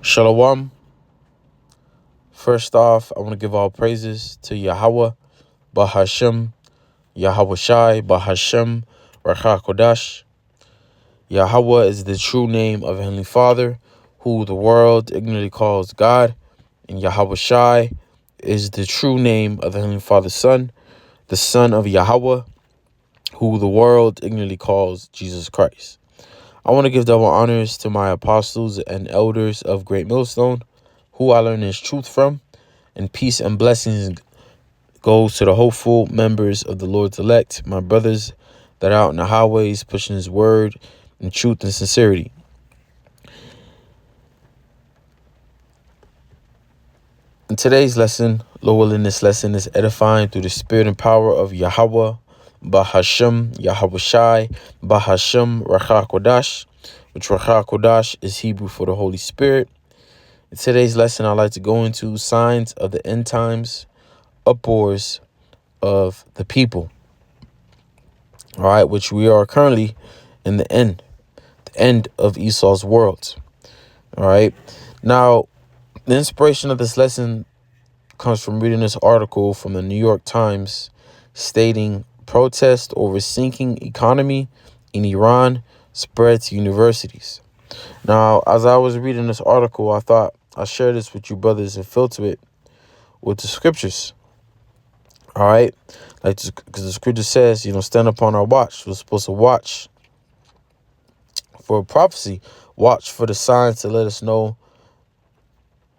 Shalom. First off, I want to give all praises to Yahweh, Bahashem, Yahweh Shai, Bahashem, Rakha Kodash. Yahweh is the true name of Heavenly Father, who the world ignorantly calls God, and Yahweh Shai is the true name of the Heavenly Father's Son, the Son of Yahweh, who the world ignorantly calls Jesus Christ. I want to give double honors to my apostles and elders of Great Millstone, who I learned His truth from, and peace and blessings goes to the hopeful members of the Lord's elect, my brothers that are out in the highways pushing His word in truth and sincerity. In today's lesson, Lord willing, this lesson is edifying through the spirit and power of Yahweh, Bahashem, Yahweh Shai, Bahashem, Rakha Kodash, which Rakha Kodash is Hebrew for the Holy Spirit. In today's lesson, I'd like to go into signs of the end times, uproars of the people. All right, which we are currently in the end of Esau's world. All right. Now, the inspiration of this lesson comes from reading this article from the New York Times stating protest over sinking economy in Iran spread to universities. Now, as I was reading this article, I thought I'll share this with you brothers and filter it with the scriptures. All right. Because the scripture says, stand upon our watch. We're supposed to watch for a prophecy. Watch for the signs to let us know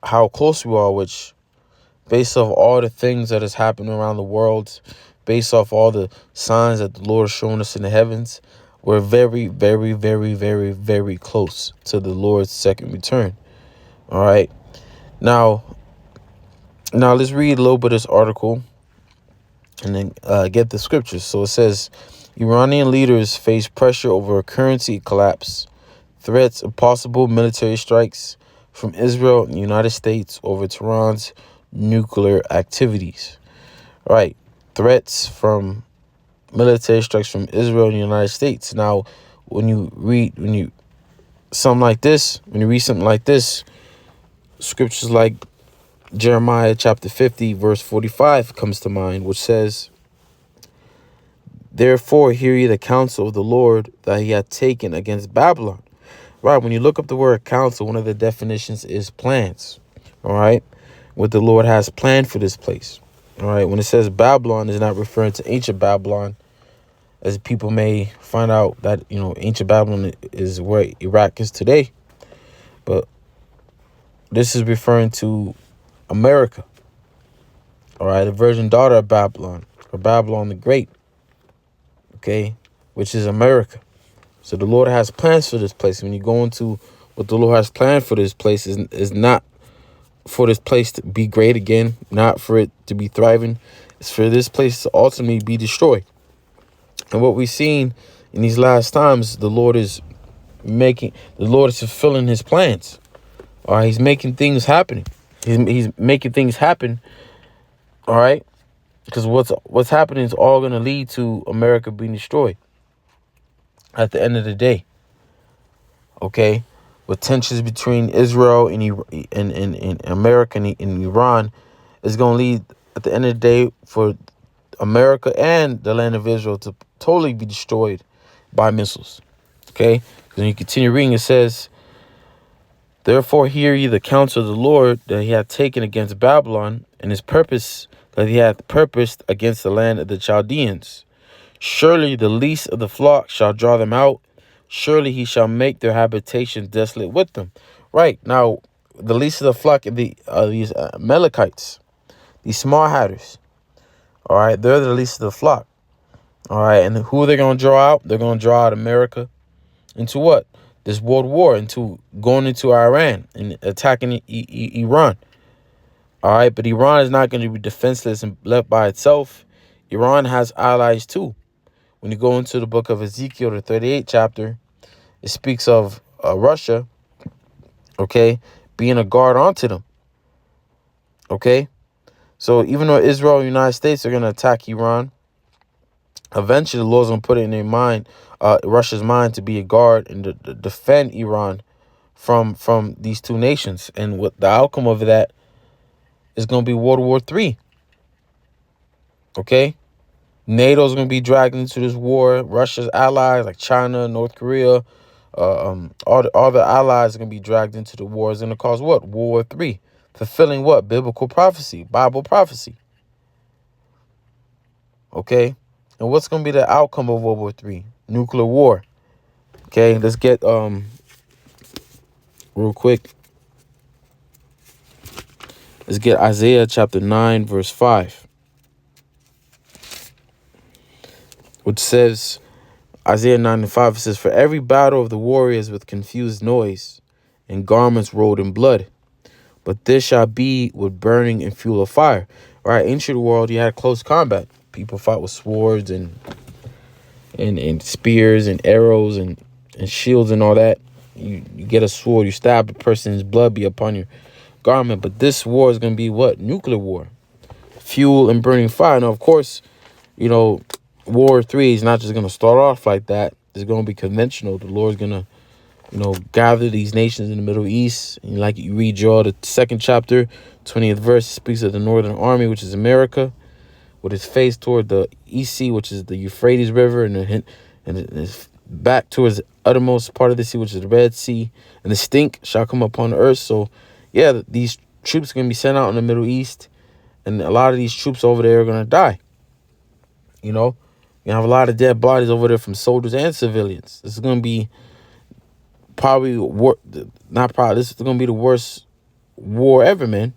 how close we are, which based off all the things that has happened around the world, based off all the signs that the Lord has shown us in the heavens, we're very, very, very, very, very close to the Lord's second return. All right. Now let's read a little bit of this article and then get the scriptures. So it says, Iranian leaders face pressure over a currency collapse, threats of possible military strikes from Israel and the United States over Tehran's nuclear activities. Right. Threats from military strikes from Israel and the United States. Now, when you read something like this, scriptures like Jeremiah chapter 50, verse 45 comes to mind, which says, Therefore hear ye the counsel of the Lord that he hath taken against Babylon. Right, when you look up the word counsel, one of the definitions is plans. All right, what the Lord has planned for this place. All right, when it says Babylon, is not referring to ancient Babylon, as people may find out that, ancient Babylon is where Iraq is today. But this is referring to America. All right, the virgin daughter of Babylon, or Babylon the Great. Okay, which is America. So the Lord has plans for this place. When you go into what the Lord has planned for this place is not for this place to be great again, not for it to be thriving. It's for this place to ultimately be destroyed. And what we've seen in these last times, the Lord is fulfilling his plans. All right, he's making things happen. He's making things happen. All right, because what's happening is all going to lead to America being destroyed at the end of the day. Okay, with tensions between Israel and America and Iran is going to lead at the end of the day for America and the land of Israel to totally be destroyed by missiles. Okay, when you continue reading, it says, Therefore hear ye the counsel of the Lord that he hath taken against Babylon, and his purpose that he hath purposed against the land of the Chaldeans. Surely the least of the flock shall draw them out. Surely he shall make their habitation desolate with them. Right, now, the least of the flock of these Amalekites, these small hatters. All right, they're the least of the flock. All right, and who are they going to draw out? They're going to draw out America into what? This world war, into going into Iran and attacking Iran. All right, but Iran is not going to be defenseless and left by itself. Iran has allies too. When you go into the book of Ezekiel, the 38th chapter, it speaks of Russia, okay, being a guard onto them. Okay, so even though Israel and the United States are going to attack Iran, eventually the Lord's going to put it in their mind, Russia's mind, to be a guard and to defend Iran from these two nations. And what the outcome of that is going to be World War III. Okay? NATO's going to be dragged into this war. Russia's allies like China, North Korea, all the allies are going to be dragged into the war. It's going to cause what? World War III. Fulfilling what? Biblical prophecy, Bible prophecy. Okay? And what's going to be the outcome of World War III? Nuclear war. Okay? Let's get real quick. Let's get Isaiah chapter 9 verse 5. Which says, Isaiah 9:5 says, "For every battle of the warriors with confused noise and garments rolled in blood. But this shall be with burning and fuel of fire." Right? Ancient world, you had close combat. People fought with swords and spears and arrows and shields and all that. You get a sword, you stab the person's blood be upon your garment. But this war is going to be what? Nuclear war. Fuel and burning fire. Now, of course, World War III is not just going to start off like that. It's going to be conventional. The Lord's going to, gather these nations in the Middle East. And like you read the 2nd chapter, 20th verse, speaks of the Northern Army, which is America, with its face toward the East Sea, which is the Euphrates River, and its back towards the uttermost part of the sea, which is the Red Sea. And the stink shall come upon the earth. So, yeah, these troops are going to be sent out in the Middle East. And a lot of these troops over there are going to die. You have a lot of dead bodies over there from soldiers and civilians. This is going to be this is going to be the worst war ever, man.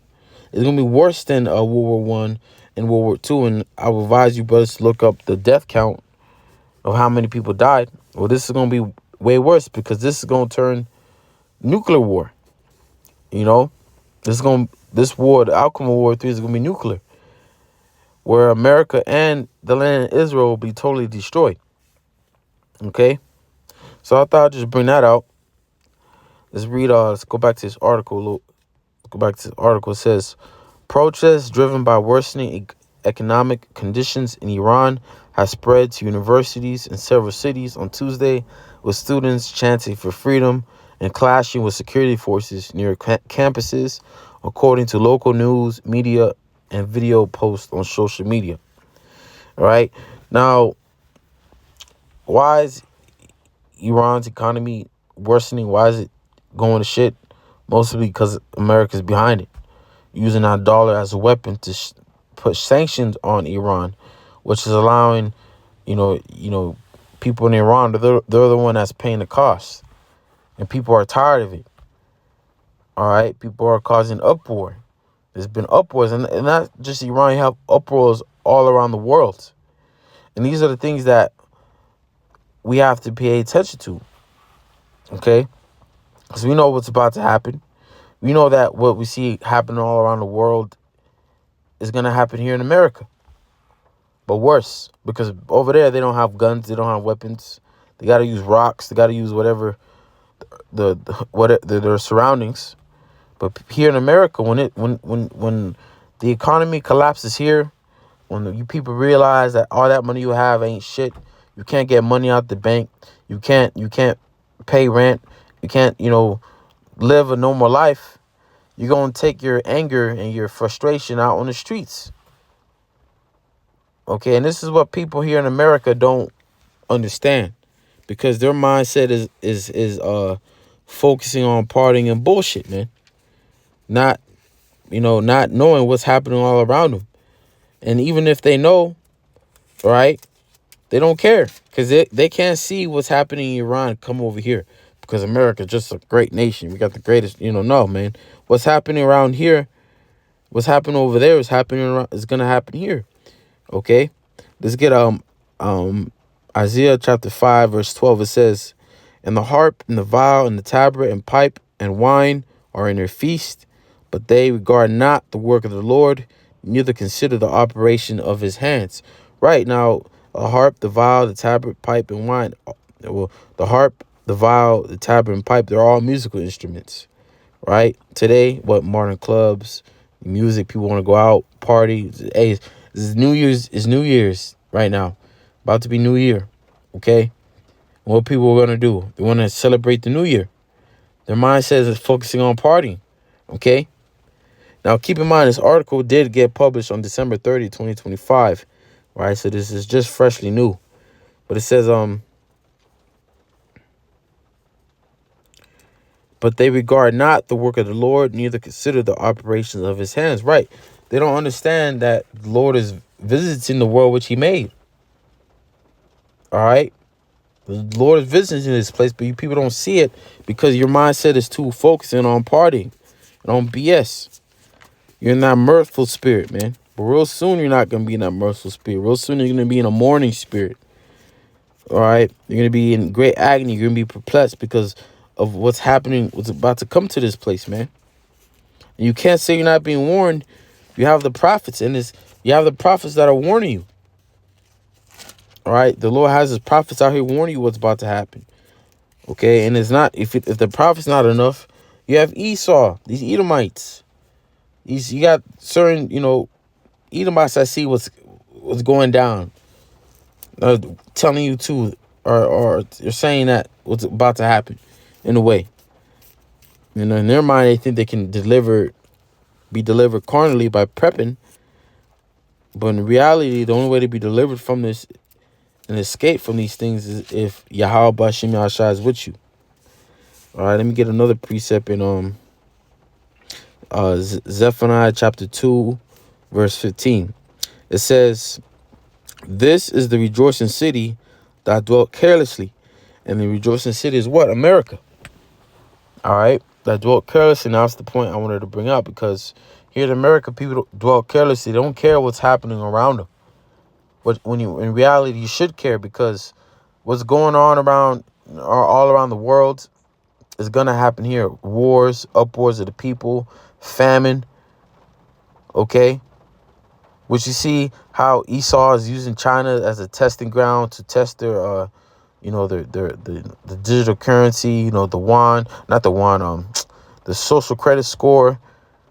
It's going to be worse than World War One and World War Two. And I would advise you brothers to look up the death count of how many people died. Well, this is going to be way worse because this is going to turn nuclear war. This war, the outcome of World War III is going to be nuclear, where America and the land of Israel will be totally destroyed. Okay? So I thought I'd just bring that out. Let's read, let's go back to this article. It says, protests driven by worsening economic conditions in Iran has spread to universities in several cities on Tuesday, with students chanting for freedom and clashing with security forces near campuses, according to local news, media, and video posts on social media. All right. Now, why is Iran's economy worsening? Why is it going to shit? Mostly because America's behind it, using our dollar as a weapon to put sanctions on Iran, which is allowing, people in Iran, they're the one that's paying the cost. And people are tired of it. All right. People are causing uproar. There's been uproars, and not just Iran. You have uproars all around the world. And these are the things that we have to pay attention to. Okay? Because we know what's about to happen. We know that what we see happening all around the world is going to happen here in America. But worse, because over there, they don't have guns. They don't have weapons. They got to use rocks. They got to use whatever their surroundings. But here in America, when the economy collapses here, when you people realize that all that money you have ain't shit, you can't get money out the bank, you can't pay rent, you can't live a normal life, you're gonna take your anger and your frustration out on the streets. Okay, and this is what people here in America don't understand, because their mindset is focusing on partying and bullshit, man. Not knowing what's happening all around them. And even if they know, right, they don't care, because they can't see what's happening in Iran come over here, because America's just a great nation. We got the greatest, no, man. What's happening around here, what's happening over there is going to happen here. Okay? Let's get Isaiah chapter 5, verse 12. It says, "And the harp and the viol and the tabret and pipe and wine are in their feast, but they regard not the work of the Lord, neither consider the operation of his hands." Right now, a harp, the viol, the tabret, pipe, and wine. Well, the harp, the viol, the tabret, and pipe, they're all musical instruments. Right? Today, modern clubs, music, people want to go out, party. Hey, it's New Year's right now. About to be New Year. Okay? What people are going to do? They want to celebrate the New Year. Their mindset is focusing on partying. Okay? Now, keep in mind, this article did get published on December 30th, 2025. Right? So this is just freshly new. But it says, but they regard not the work of the Lord, neither consider the operations of his hands. Right. They don't understand that the Lord is visiting the world which he made. All right. The Lord is visiting this place, but you people don't see it because your mindset is too focusing on partying and on BS. You're in that mirthful spirit, man. But real soon, you're not going to be in that mirthful spirit. Real soon, you're going to be in a mourning spirit. All right. You're going to be in great agony. You're going to be perplexed because of what's happening, what's about to come to this place, man. And you can't say you're not being warned. You have the prophets in this. You have the prophets that are warning you. All right. The Lord has his prophets out here warning you what's about to happen. Okay. And it's not, if the prophet's not enough, you have Esau, these Edomites. You got certain, Edomites that see what's going down. Telling you too, or you're saying that what's about to happen in a way. In their mind, they think they can be delivered carnally by prepping. But in reality, the only way to be delivered from this and escape from these things is if Yahweh Bashim Yahshua is with you. All right, let me get another precept in Zephaniah chapter 2, verse 15. It says, "This is the rejoicing city that dwelt carelessly." And the rejoicing city is what? America. All right, that dwelt carelessly. Now that's the point I wanted to bring up, because here in America, people dwell carelessly. They don't care what's happening around them. But in reality, you should care, because what's going on all around the world is gonna happen here. Wars, uproars of the people, famine. Okay, which you see how Esau is using China as a testing ground to test their the digital currency, the yuan, not the yuan, the social credit score.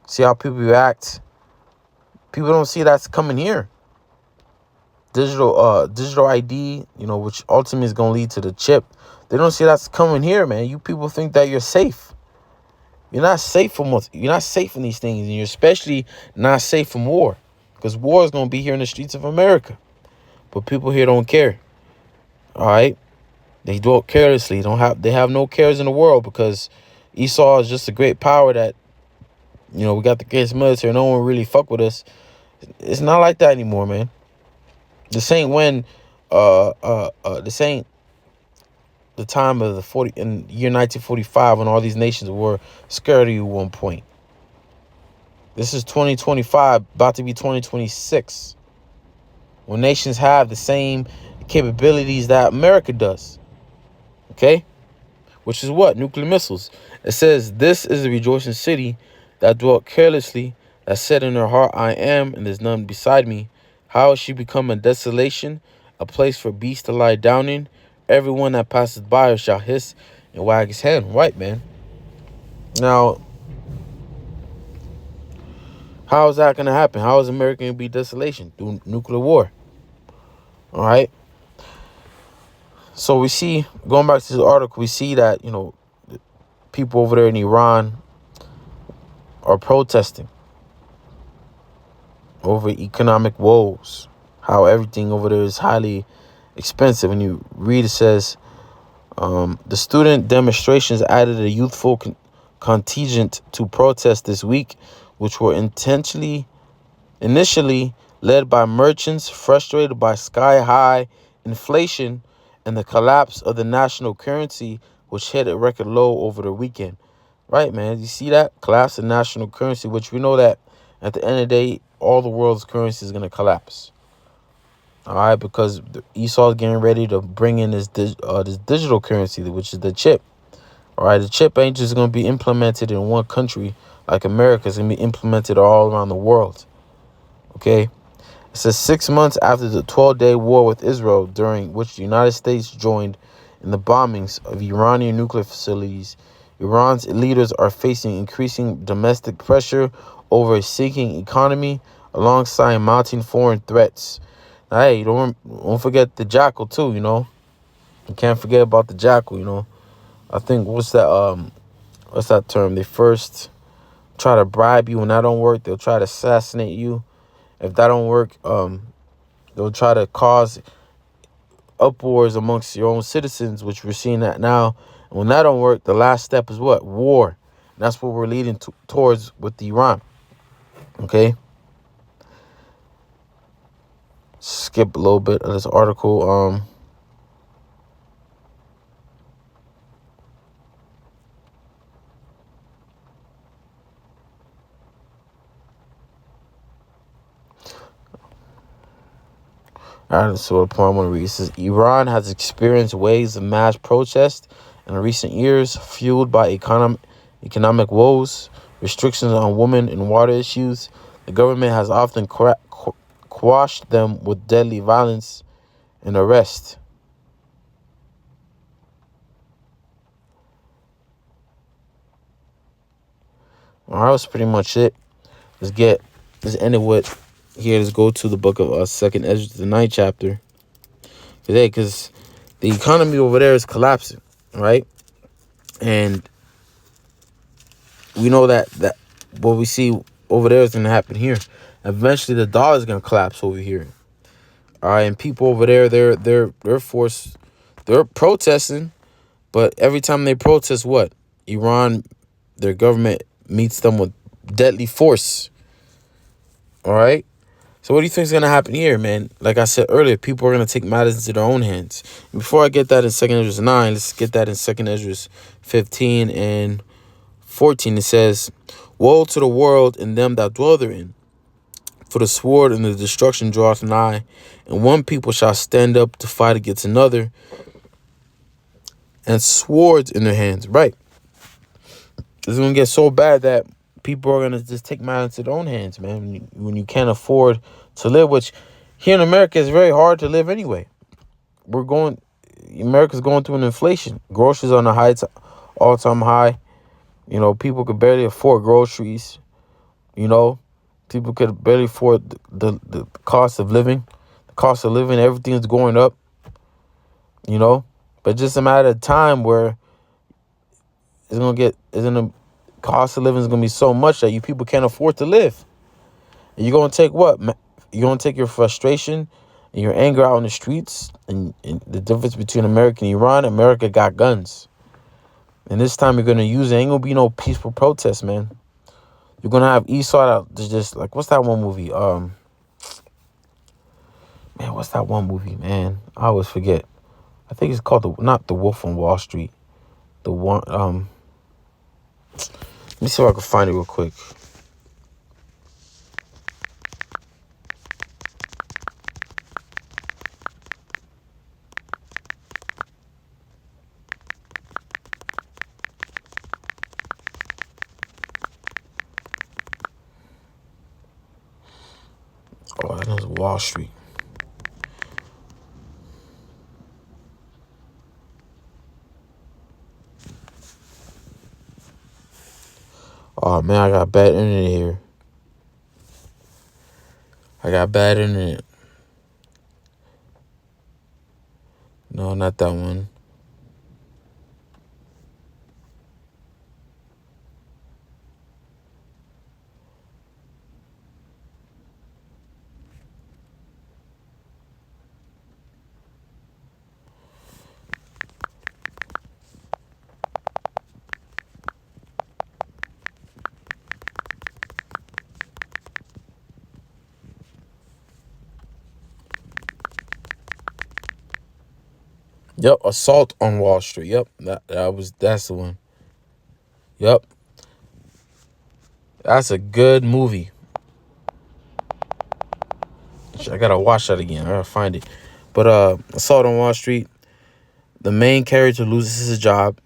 See how people react. People don't see that's coming here. Digital ID, which ultimately is going to lead to the chip. They don't see that's coming here, man. You people think that you're safe. You're not safe you're not safe from these things, and you're especially not safe from war, because war is going to be here in the streets of America. But people here don't care. All right, they dwell carelessly. They have no cares in the world, because Esau is just a great power that, we got the greatest military. No one really fuck with us. It's not like that anymore, man. This ain't when, this ain't the time of in year 1945 when all these nations were scared of you at one point. This is 2025, about to be 2026, when nations have the same capabilities that America does. Okay? Which is what? Nuclear missiles. It says, "This is the rejoicing city that dwelt carelessly, that said in her heart, I am, and there's none beside me. How has she become a desolation, a place for beasts to lie down in? Everyone that passes by her shall hiss and wag his head." Right, man. Now, how is that going to happen? How is America going to be desolation? Through nuclear war. All right. So we see, going back to the article, we see that, people over there in Iran are protesting over economic woes, how everything over there is highly expensive. When you read, it says, the student demonstrations added a youthful contingent to protest this week, which were initially led by merchants frustrated by sky-high inflation and the collapse of the national currency, which hit a record low over the weekend. Right, man? You see that? Collapse of national currency, which we know that at the end of the day, all the world's currency is going to collapse. All right, because Esau is getting ready to bring in this digital currency, which is the chip. All right, the chip ain't just going to be implemented in one country like America. It's going to be implemented all around the world. Okay? It says 6 months after the 12-day war with Israel, during which the United States joined in the bombings of Iranian nuclear facilities, Iran's leaders are facing increasing domestic pressure over a sinking economy alongside mounting foreign threats. Now, hey, don't forget the jackal too, You can't forget about the jackal, I think, what's that? what's that term? They first try to bribe you. When that don't work, they'll try to assassinate you. If that don't work, they'll try to cause uproars amongst your own citizens, which we're seeing that now. And when that don't work, the last step is what? War. And that's what we're leading towards with Iran. Okay? Skip a little bit of this article. All right, so the point I want to read, it says Iran has experienced waves of mass protest in recent years, fueled by economic woes, restrictions on women and water issues. The government has often quashed them with deadly violence and arrest. All right, that's pretty much it. Let's end it with here. Let's go to the book of Second Ezra, the 9th chapter today, because the economy over there is collapsing, right? And we know that what we see over there is going to happen here. Eventually, the dollar is going to collapse over here. All right, and people over there, they're protesting, but every time they protest, what? Iran, their government meets them with deadly force. All right. So what do you think is going to happen here, man? Like I said earlier, people are going to take matters into their own hands. And before I get that in 2nd Ezra 9, let's get that in 2nd Ezra 15 and 14. It says, "Woe to the world and them that dwell therein, for the sword and the destruction draweth nigh, and one people shall stand up to fight against another, and swords in their hands." Right. It's going to get so bad that people are going to just take matters into their own hands, man. When you can't afford to live, which here in America is very hard to live anyway. America's going through an inflation. Groceries on the all-time high. You know, people could barely afford groceries. You know, people could barely afford the cost of living. The cost of living, everything's going up. You know, but just a matter of time where cost of living is gonna be so much that you people can't afford to live. And you're gonna take what? You're gonna take your frustration and your anger out on the streets. And the difference between America and Iran, America got guns. And this time you're gonna use it. Ain't gonna be no peaceful protest, man. You're gonna have Esau out just like, what's that one movie? Man, what's that one movie, man? I always forget. I think it's called not The Wolf on Wall Street. The one let me see if I can find it real quick. Oh, that was Wall Street. Oh, man, I got bad internet here. No, not that one. Yep, Assault on Wall Street. Yep, that's the one. Yep, that's a good movie. I gotta watch that again. I gotta find it. But Assault on Wall Street, the main character loses his job,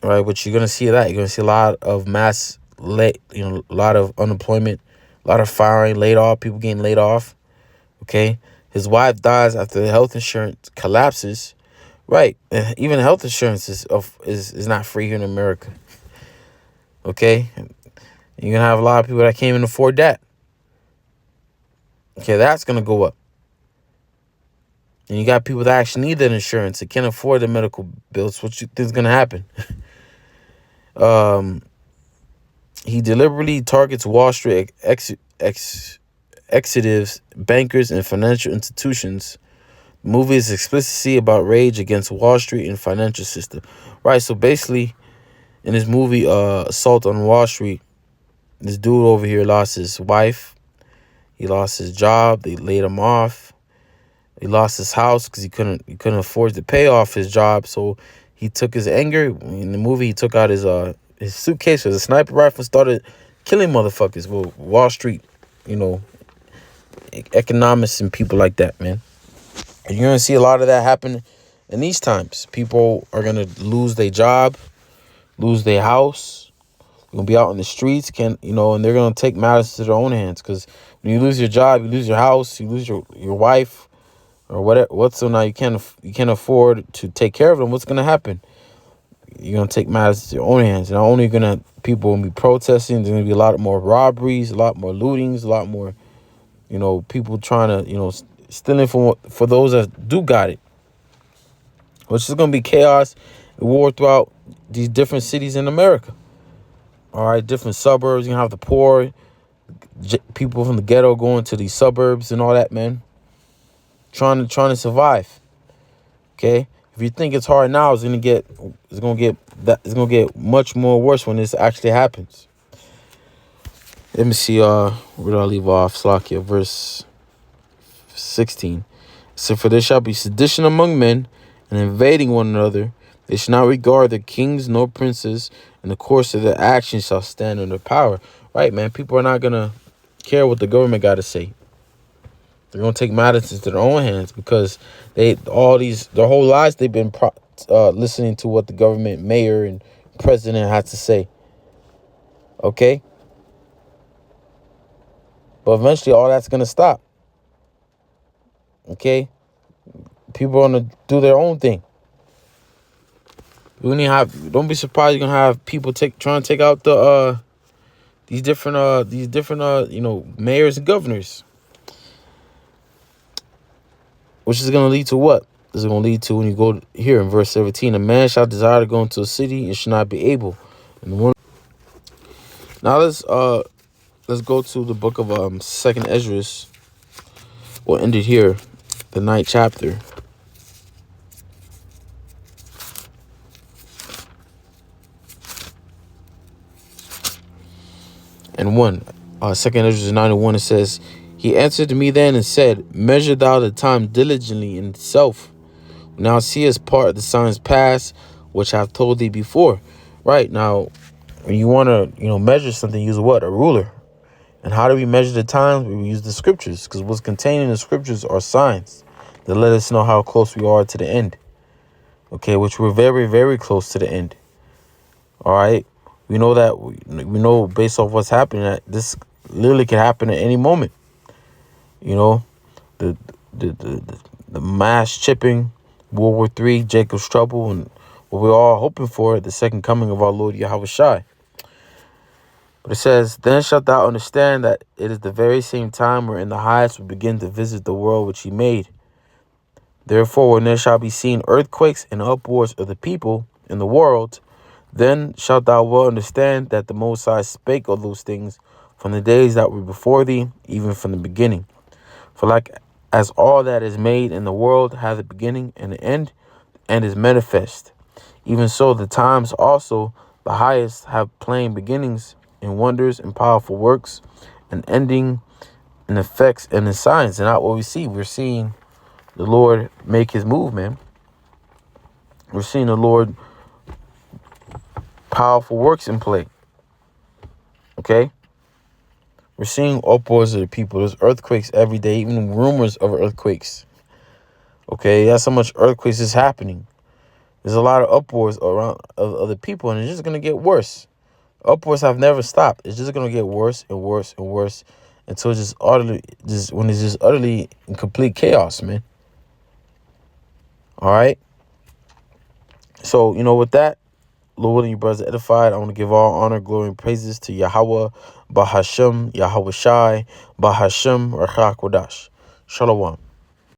right? Which you're gonna see that. You're gonna see a lot of a lot of unemployment, a lot of firing, laid off, people getting laid off. Okay, his wife dies after the health insurance collapses. Right, even health insurance is not free here in America. Okay, you're gonna have a lot of people that can't even afford that. Okay, that's gonna go up. And you got people that actually need that insurance. They can't afford the medical bills. What you think is gonna happen? Um, he deliberately targets Wall Street executives, bankers, and financial institutions. The movie is explicitly about rage against Wall Street and financial system. Right, so basically, in this movie, Assault on Wall Street, this dude over here lost his wife. He lost his job. They laid him off. He lost his house because he couldn't afford to pay off his job. So he took his anger. In the movie, he took out his suitcase with a sniper rifle and started killing motherfuckers. Well, Wall Street, you know, economists and people like that, man. And you're gonna see a lot of that happen in these times. People are gonna lose their job, lose their house. You're gonna be out in the streets, and they're gonna take matters to their own hands. Because when you lose your job, you lose your house, you lose your wife, or whatever. So now you can't afford to take care of them. What's gonna happen? You're gonna take matters to your own hands. Not only people will be protesting, there's gonna be a lot more robberies, a lot more lootings, a lot more, people trying to, stealing for those that do got it. Which is gonna be chaos and war throughout these different cities in America. All right, different suburbs. You're gonna have the poor people from the ghetto going to these suburbs and all that, man. Trying to survive. Okay, if you think it's hard now, it's gonna get much more worse when this actually happens. Let me see. Where did I leave off? Slakia, verse 16. So, for there shall be sedition among men, and invading one another. They shall not regard their kings nor princes, and the course of their actions shall stand under power. Right, man. People are not gonna care what the government got to say. They're gonna take matters into their own hands because their whole lives they've been listening to what the government, mayor, and president had to say. Okay, but eventually all that's gonna stop. Okay, people are gonna do their own thing. Don't be surprised you're gonna have people trying to take out these different mayors and governors. Which is gonna lead to what? This is gonna lead to, when you go here in verse 17, a man shall desire to go into a city and shall not be able. Now let's go to the book of Second Esdras. We'll end it here, the 9th chapter. And 1, Second Esdras 9:1, it says, he answered to me then and said, measure thou the time diligently in itself. Now seest part of the signs past, which I have told thee before. Right, now, when you want to, measure something, use what? A ruler. And how do we measure the times? We use the scriptures, because what's contained in the scriptures are signs that let us know how close we are to the end. Okay, which we're very, very close to the end. All right. We know that we know based off what's happening that this literally can happen at any moment. The mass chipping, World War III, Jacob's trouble, and what we're all hoping for, the second coming of our Lord Yahweh Shai. But it says, then shalt thou understand that it is the very same time wherein the highest will begin to visit the world which he made. Therefore, when there shall be seen earthquakes and uproars of the people in the world, then shalt thou well understand that the Most High spake of those things from the days that were before thee, even from the beginning. For like as all that is made in the world hath a beginning and an end, and is manifest, even so the times also the highest have plain beginnings in wonders and powerful works, and ending in effects and in signs. And not what we see. We're seeing the Lord make his move, man. We're seeing the Lord powerful works in play. Okay? We're seeing uproars of the people. There's earthquakes every day, even rumors of earthquakes. Okay? That's how much earthquakes is happening. There's a lot of uproars around of the people, and it's just going to get worse. Uproars have never stopped. It's just going to get worse and worse and worse until when it's just utterly in complete chaos, man. All right? So, with that, Lord willing, you brothers are edified. I want to give all honor, glory, and praises to Yahweh, Bahashem, Yahweh Shai, Bahashem, Rachak Wadash. Shalom.